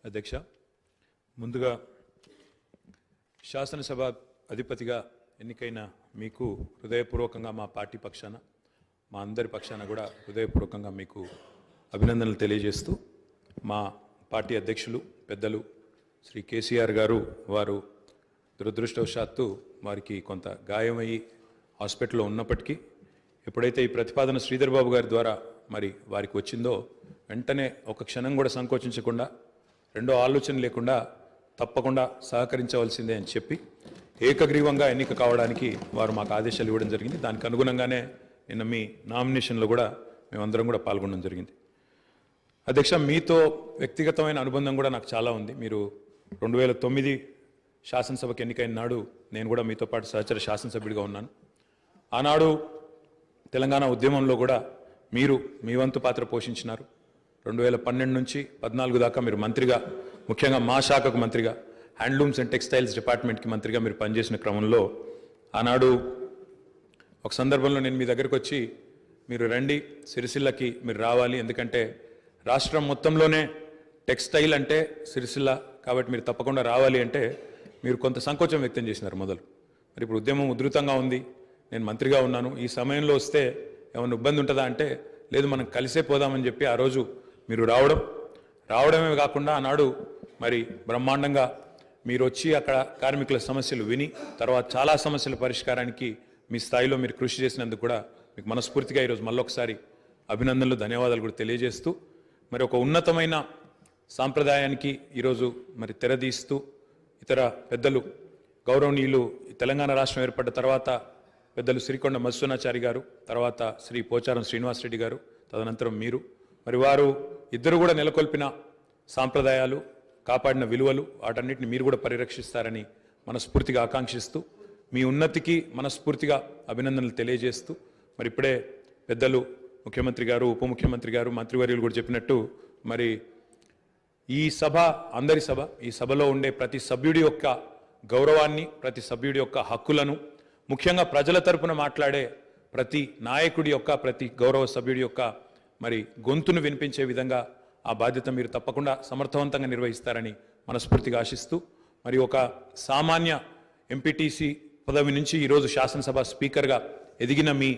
అధ్యక్ష, ముందుగా శాసనసభ అధిపతిగా ఎన్నికైన మీకు హృదయపూర్వకంగా మా పార్టీ పక్షాన మా అందరి పక్షాన కూడా హృదయపూర్వకంగా మీకు అభినందనలు తెలియజేస్తూ మా పార్టీ అధ్యక్షులు పెద్దలు శ్రీ కేసీఆర్ గారు వారు దురదృష్టవశాత్తు వారికి కొంత గాయమయ్యి హాస్పిటల్లో ఉన్నప్పటికీ ఎప్పుడైతే ఈ ప్రతిపాదన శ్రీధర్ బాబు గారి ద్వారా మరి వారికి వచ్చిందో వెంటనే ఒక క్షణం కూడా సంకోచించకుండా రెండో ఆలోచన లేకుండా తప్పకుండా సహకరించవలసిందే అని చెప్పి ఏకగ్రీవంగా ఎన్నిక కావడానికి వారు మాకు ఆదేశాలు ఇవ్వడం జరిగింది. దానికి అనుగుణంగానే నిన్న మీ నామినేషన్లో కూడా మేమందరం కూడా పాల్గొనడం జరిగింది. అధ్యక్ష, మీతో వ్యక్తిగతమైన అనుబంధం కూడా నాకు చాలా ఉంది. మీరు 2009 శాసనసభకు ఎన్నికైన నాడు నేను కూడా మీతో పాటు సహచర శాసనసభ్యుడిగా ఉన్నాను. ఆనాడు తెలంగాణ ఉద్యమంలో కూడా మీరు మీ వంతు పాత్ర పోషించినారు. 2012 నుంచి 14 దాకా మీరు మంత్రిగా, ముఖ్యంగా మా శాఖకు మంత్రిగా, హ్యాండ్లూమ్స్ అండ్ టెక్స్టైల్స్ డిపార్ట్మెంట్కి మంత్రిగా మీరు పనిచేసిన క్రమంలో ఆనాడు ఒక సందర్భంలో నేను మీ దగ్గరకు వచ్చి మీరు రండి, సిరిసిల్లకి మీరు రావాలి, ఎందుకంటే రాష్ట్రం మొత్తంలోనే టెక్స్టైల్ అంటే సిరిసిల్ల కాబట్టి మీరు తప్పకుండా రావాలి అంటే మీరు కొంత సంకోచం వ్యక్తం చేసినారు మొదలు. మరి ఇప్పుడు ఉద్యమం ఉధృతంగా ఉంది, నేను మంత్రిగా ఉన్నాను, ఈ సమయంలో వస్తే ఏమైనా ఇబ్బంది ఉంటుందా అంటే లేదు, మనం కలిసే పోదామని చెప్పి ఆ రోజు మీరు రావడమే కాకుండా ఆనాడు మరి బ్రహ్మాండంగా మీరు వచ్చి అక్కడ కార్మికుల సమస్యలు విని తర్వాత చాలా సమస్యల పరిష్కారానికి మీ స్థాయిలో మీరు కృషి చేసినందుకు కూడా మీకు మనస్ఫూర్తిగా ఈరోజు మళ్ళొకసారి అభినందనలు, ధన్యవాదాలు కూడా తెలియజేస్తూ మరి ఒక ఉన్నతమైన సాంప్రదాయానికి ఈరోజు మరి తెరదీస్తూ ఇతర పెద్దలు గౌరవనీయులు తెలంగాణ రాష్ట్రం ఏర్పడ్డ తర్వాత పెద్దలు శ్రీకొండ మధుసూదనాచారి గారు, తర్వాత శ్రీ పోచారం శ్రీనివాసరెడ్డి గారు, తదనంతరం మీరు, మరి వారు ఇద్దరు కూడా నెలకొల్పిన సాంప్రదాయాలు, కాపాడిన విలువలు, వాటన్నిటిని మీరు కూడా పరిరక్షిస్తారని మనస్ఫూర్తిగా ఆకాంక్షిస్తూ మీ ఉన్నతికి మనస్ఫూర్తిగా అభినందనలు తెలియజేస్తూ మరి ఇప్పుడే పెద్దలు ముఖ్యమంత్రి గారు, ఉప ముఖ్యమంత్రి గారు, మంత్రివర్యులు కూడా చెప్పినట్టు మరి ఈ సభ అందరి సభ, ఈ సభలో ఉండే ప్రతి సభ్యుడి యొక్క గౌరవాన్ని, ప్రతి సభ్యుడి యొక్క హక్కులను, ముఖ్యంగా ప్రజల తరపున మాట్లాడే ప్రతి నాయకుడి యొక్క, ప్రతి గౌరవ సభ్యుడి యొక్క మరి గొంతును వినిపించే విధంగా ఆ బాధ్యత మీరు తప్పకుండా సమర్థవంతంగా నిర్వహిస్తారని మనస్ఫూర్తిగా ఆశిస్తూ మరి ఒక సామాన్య ఎంపీటీసీ పదవి నుంచి ఈరోజు శాసనసభ స్పీకర్గా ఎదిగిన మీ